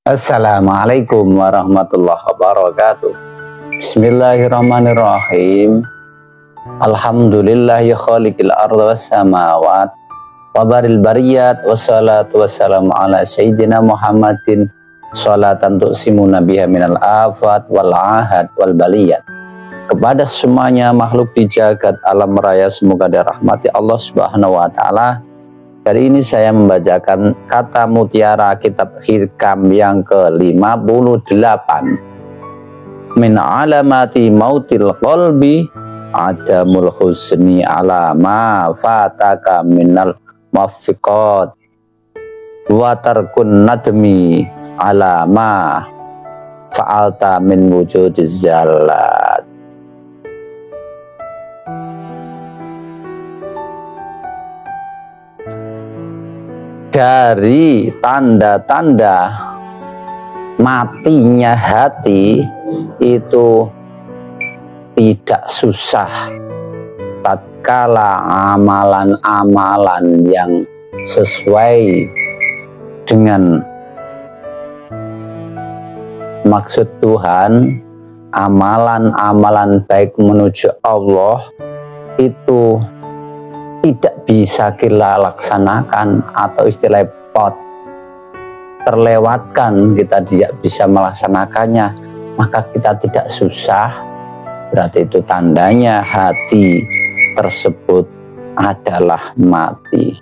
Assalamualaikum warahmatullahi wabarakatuh. Bismillahirrahmanirrahim. Alhamdulillahi khaliqil ardi was samawat wa baril bariyat wassalatu wassalamu ala sayyidina Muhammadin sholatan tu'simuna biha minal afat wal ahad wal baliyat. Kepada semuanya makhluk di jagat alam raya, semoga dirahmati Allah Subhanahu wa taala. Hari ini saya membacakan kata mutiara kitab hikam yang ke-58. Min alamati mautil qalbi adamul husni ala ma fataka minal mafiqat wa tarkun nadmi ala ma fa'alta min wujudiz zallat. Dari tanda-tanda matinya hati itu tidak susah tatkala amalan-amalan yang sesuai dengan maksud Tuhan, amalan-amalan baik menuju Allah itu tidak bisa kita laksanakan, atau istilah pot terlewatkan, kita tidak bisa melaksanakannya, maka kita tidak susah. Berarti itu tandanya hati tersebut adalah mati.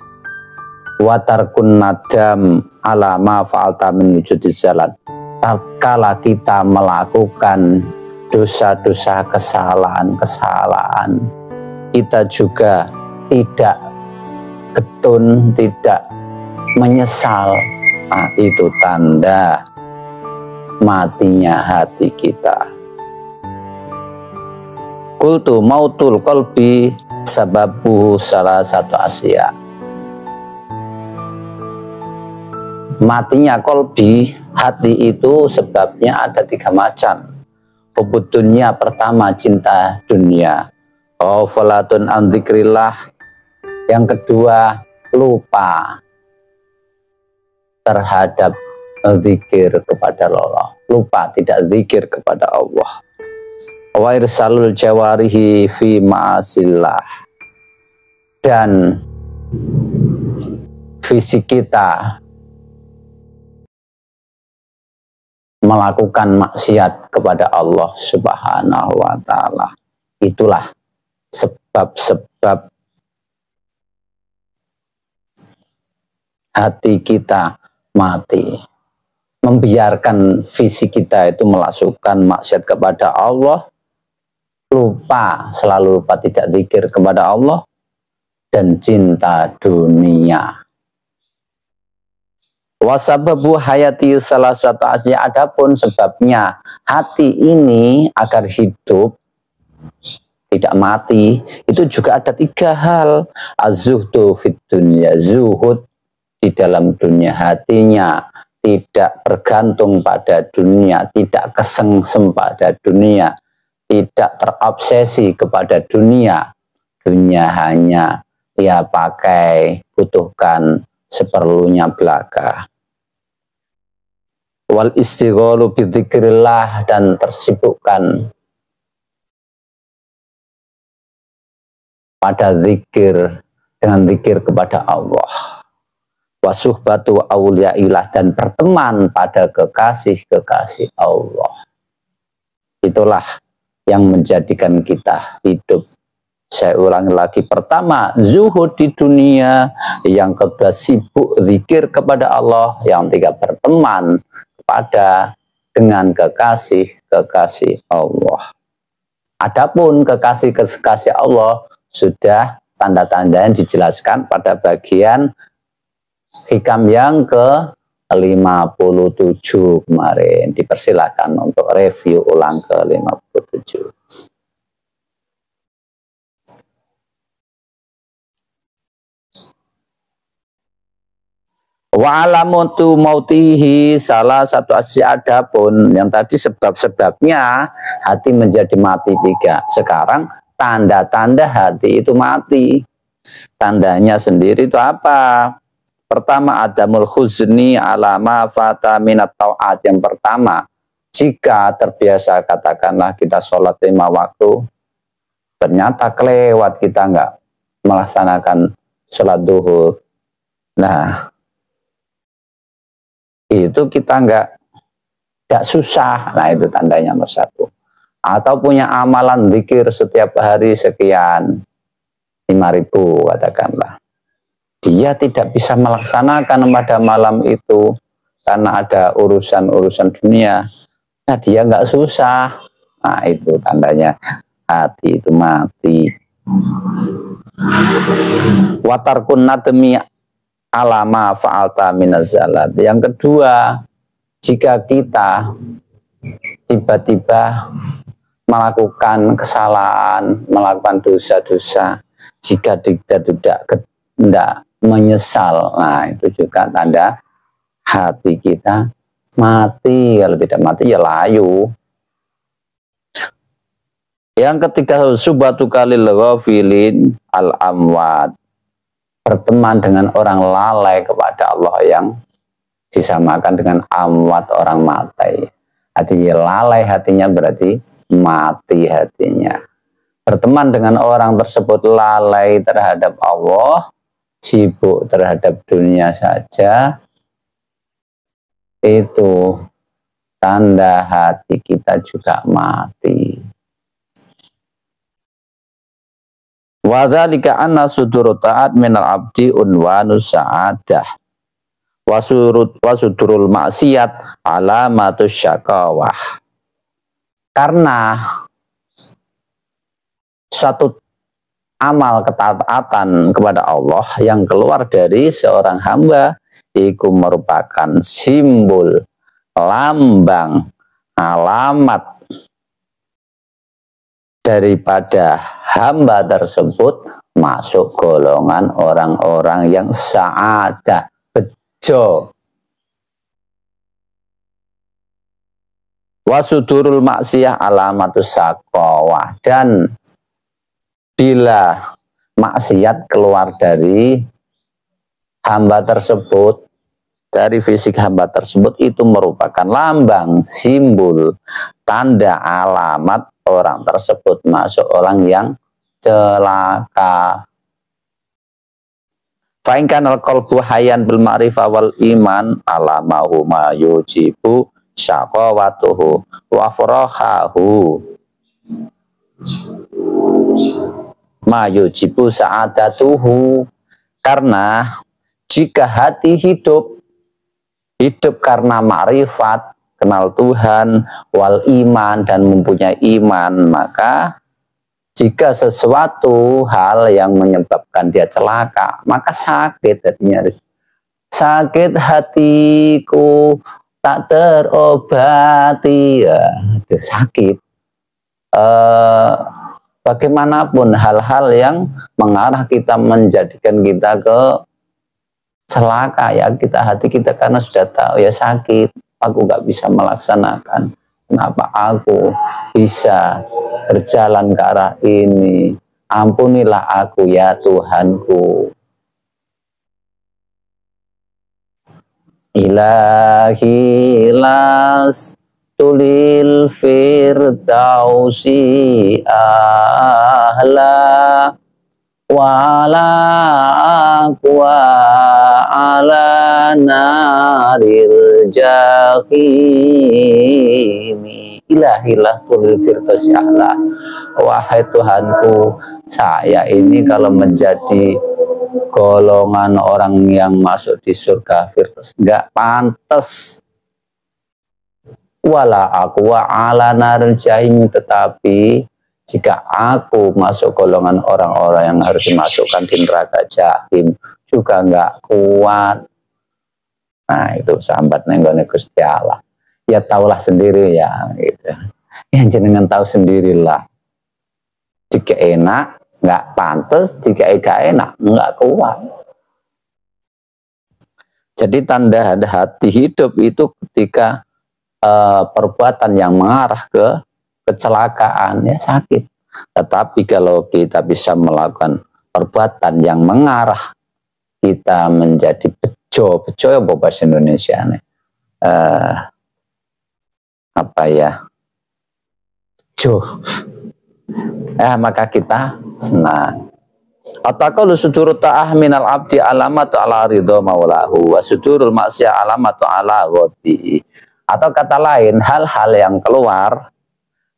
Watarkun nadam ala ma fa'alta min wujudiz zallat. Tatkala kita melakukan dosa-dosa, kesalahan-kesalahan, kita juga tidak getun, tidak menyesal. Nah, itu tanda matinya hati kita. Qultu mautul qalbi sababu salah satu asya. Matinya qalbi, hati itu sebabnya ada 3 macam. Hubud dunia, pertama cinta dunia. Ghafalatun an dzikrillah. Yang kedua, lupa terhadap zikir kepada Allah, lupa tidak zikir kepada Allah. Wa irsalul jawarihi fi ma'asillah, dan fisik kita melakukan maksiat kepada Allah Subhanahu wa taala. Itulah sebab-sebab hati kita mati. Membiarkan fisik kita itu melakukan maksiat kepada Allah, lupa, selalu lupa tidak zikir kepada Allah, dan cinta dunia. Wasababu hayati salah satu asya, adapun sebabnya hati ini agar hidup tidak mati, itu juga ada 3 hal. Az-zuhdu fid dunya, zuhud di dalam dunia, hatinya tidak bergantung pada dunia, tidak kesengsem pada dunia, tidak terobsesi kepada dunia. Dunia hanya ya pakai, butuhkan seperlunya belaka. Wal istighalu bidzikrillah, dan tersibukkan pada zikir, dengan zikir kepada Allah. Wasuhbatu awliyailah, dan berteman pada kekasih-kekasih Allah. Itulah yang menjadikan kita hidup. Saya ulangi lagi, pertama zuhud di dunia, yang kedua sibuk zikir kepada Allah, yang ketiga berteman dengan kekasih-kekasih Allah. Adapun kekasih-kekasih Allah sudah tanda-tandanya dijelaskan pada bagian hikam yang ke-57 kemarin. Dipersilakan untuk review ulang ke-57. Wa alamutu mautihi salah satu asya, adapun yang tadi sebab-sebabnya hati menjadi mati 3. Sekarang tanda-tanda hati itu mati. Tandanya sendiri itu apa? Pertama, adamul khuzni ala ma fata minat ta'at. Yang pertama, jika terbiasa katakanlah kita sholat 5 waktu, ternyata kelewat kita nggak melaksanakan sholat duhur. Nah, itu kita nggak susah. Nah, itu tandanya nomor 1. Atau punya amalan zikir setiap hari sekian, 5.000 katakanlah. Dia tidak bisa melaksanakan pada malam itu karena ada urusan-urusan dunia. Nah, dia nggak susah. Nah, itu tandanya hati itu mati. Watarkun nadmi alama fa'alta minazalat. Yang kedua, jika kita tiba-tiba melakukan kesalahan, melakukan dosa-dosa, jika tidak menyesal, nah itu juga tanda hati kita mati. Kalau tidak mati ya layu. Yang ketiga, subatu kalil ghafilin al amwat, berteman dengan orang lalai kepada Allah yang disamakan dengan amwat, orang mati. Artinya lalai hatinya berarti mati hatinya. Berteman dengan orang tersebut lalai terhadap Allah, sibuk terhadap dunia saja, itu tanda hati kita juga mati. Wa dzalika anna sudurut ta'at minal abdi unwanus sa'adah wa sudurul maksiat alamatus syaqawah. Karena suatu amal ketaatan kepada Allah yang keluar dari seorang hamba itu merupakan simbol, lambang, alamat daripada hamba tersebut masuk golongan orang-orang yang sa'adah, bejo. Wasudurul maksiyah alamatus saqawah, dan bila maksiat keluar dari hamba tersebut, dari fisik hamba tersebut, itu merupakan lambang, simbol, tanda, alamat orang tersebut masuk orang yang celaka. Fa'inkan al-qalbu hayyan bil ma'rifah wal iman alamahu ma yujibu syaqawatuhu wa farahahu ma yujibu sa'adatuhu. Karena jika hati hidup karena ma'rifat, kenal Tuhan, wal iman, dan mempunyai iman, maka jika sesuatu hal yang menyebabkan dia celaka, maka sakit hatinya. Sakit hatiku tak terobati, ya, sakit. Bagaimanapun hal-hal yang mengarah kita, menjadikan kita ke celaka, ya kita, hati kita karena sudah tahu ya sakit, aku gak bisa melaksanakan. Kenapa aku bisa berjalan ke arah ini? Ampunilah aku ya Tuhanku. Ilahi las tulil firdausi ahla wala aqwa ala naril jahimi. Ilahi lasturil firdausi ahla. Wahai Tuhanku, saya ini kalau menjadi golongan orang yang masuk di surga firdaus nggak pantas. Wala aqwa ala naril jahimi, tetapi jika aku masuk golongan orang-orang yang harus dimasukkan di neraka jahim juga nggak kuat. Nah itu sahabat nenggone Gusti Allah. Ya taulah sendiri ya gitu. Ya jenengan tahu sendirilah. Jika enak nggak pantas, jika tidak enak nggak kuat. Jadi tanda hati hidup itu ketika perbuatan yang mengarah ke kecelakaan, ya sakit. Tetapi kalau kita bisa melakukan perbuatan yang mengarah kita menjadi bejo ya bahasa Indonesia nih. Apa ya? Bejo. Maka kita senang. Ataqalu sudurut ta'ah minal abdi alamatu ala ridho maulahu wa sudurul maksiyah alamatu ala ghoti. Atau kata lain, hal-hal yang keluar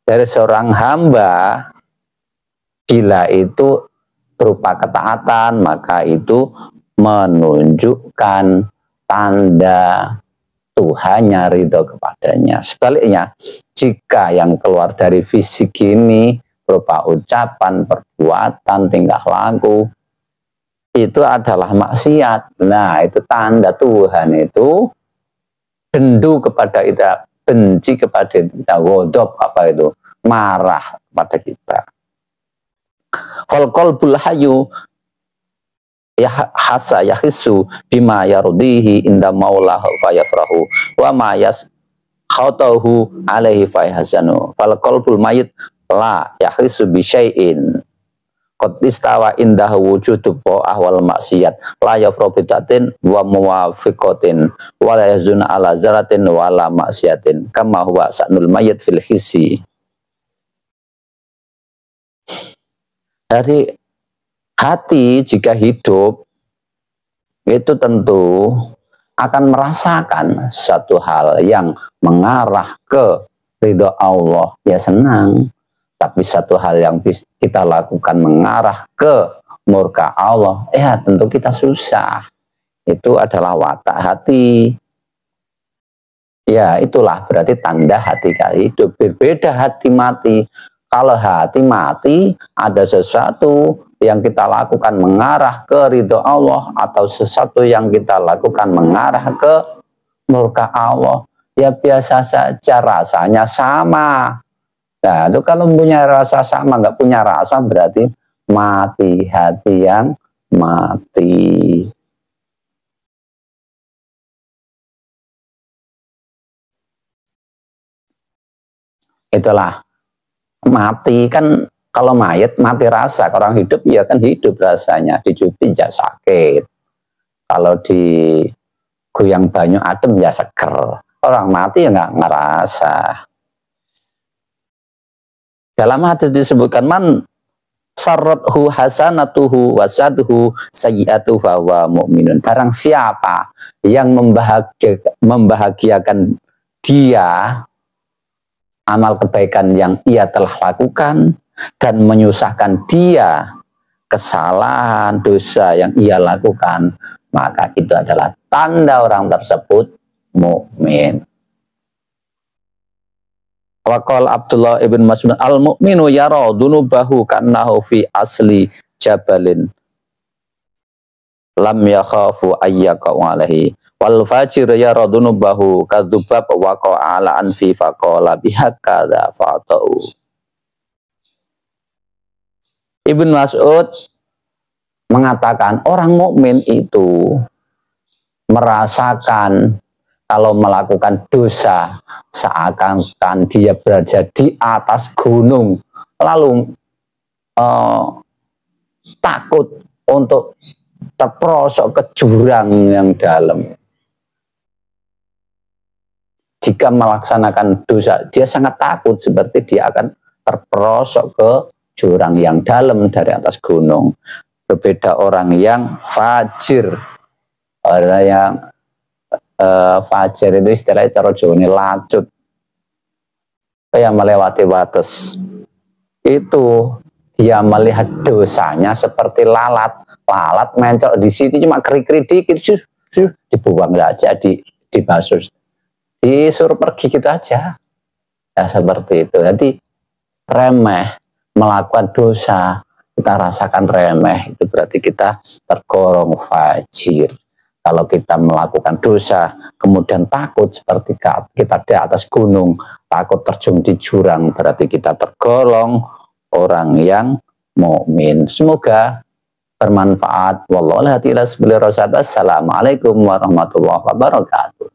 dari seorang hamba bila itu berupa ketaatan, maka itu menunjukkan tanda Tuhannya ridho kepadanya. Sebaliknya, jika yang keluar dari fisik ini berupa ucapan, perbuatan, tingkah laku, itu adalah maksiat. Nah, itu tanda Tuhan itu bendu kepada kita, benci kepada kita, godop apa itu, marah pada kita. Fal qalbul hayyu hasa yahisu bima yarudihi inda maulahu fayafrahu wa ma yaskhatahu alaihi fayahzanu. Fal qalbul mayit la yahisu bi syai'in qad istawa indahu wujudu ahwal maksiat la yafrobidatin wa muwafiqatin wa la yazun ala zaratin wa la maksiatin kama huwa sa'nul mayit fil hisi. Dari hati jika hidup itu tentu akan merasakan satu hal yang mengarah ke ridho Allah, ya senang. Tapi satu hal yang kita lakukan mengarah ke murka Allah, ya tentu kita susah. Itu adalah watak hati. Ya itulah berarti tanda hati hidup. Berbeda hati mati. Kalau hati mati ada sesuatu yang kita lakukan mengarah ke ridho Allah atau sesuatu yang kita lakukan mengarah ke murka Allah, ya biasa saja, rasanya sama. Nah, itu kalau punya rasa sama, nggak punya rasa berarti mati, hati yang mati. Itulah mati kan, kalau mayat mati rasa, orang hidup ya kan hidup rasanya, dicubit ya sakit, kalau digoyang banyu adem ya seger, orang mati ya nggak ngerasa. Dalam hadis disebutkan man sarrathu hasanatuhu wasaduhu sayyi'atuhu fahuwa mu'minun. Barang siapa yang membahagiakan dia amal kebaikan yang ia telah lakukan dan menyusahkan dia kesalahan dosa yang ia lakukan, maka itu adalah tanda orang tersebut mukmin. Waqal Abdullah ibn Mas'ud al-mu'minu yara dunubahu kannahu fi asli jabalin lam yakhafu ayyaqa'u alaihi wal fajir yara dunubahu kadzubab waqa'a ala anfi faqala bihakadza fa'tau. Ibn Mas'ud mengatakan orang mukmin itu merasakan kalau melakukan dosa seakan-akan dia berada di atas gunung, lalu takut untuk terperosok ke jurang yang dalam. Jika melaksanakan dosa, dia sangat takut seperti dia akan terperosok ke jurang yang dalam dari atas gunung. Berbeda orang yang fajir, orang yang fajir itu istilahnya cara Jawa ini lacut, yang melewati batas. Itu dia melihat dosanya seperti lalat mencok di sini cuma keri-keri dikit, dibuang saja, dibasuh, disuruh pergi gitu aja. Ya seperti itu. Jadi remeh melakukan dosa, kita rasakan remeh, itu berarti kita tergolong fajir. Kalau kita melakukan dosa, kemudian takut seperti kita di atas gunung, takut terjun di jurang, berarti kita tergolong orang yang mukmin. Semoga bermanfaat. Wallahu a'lam. Assalamualaikum warahmatullahi wabarakatuh.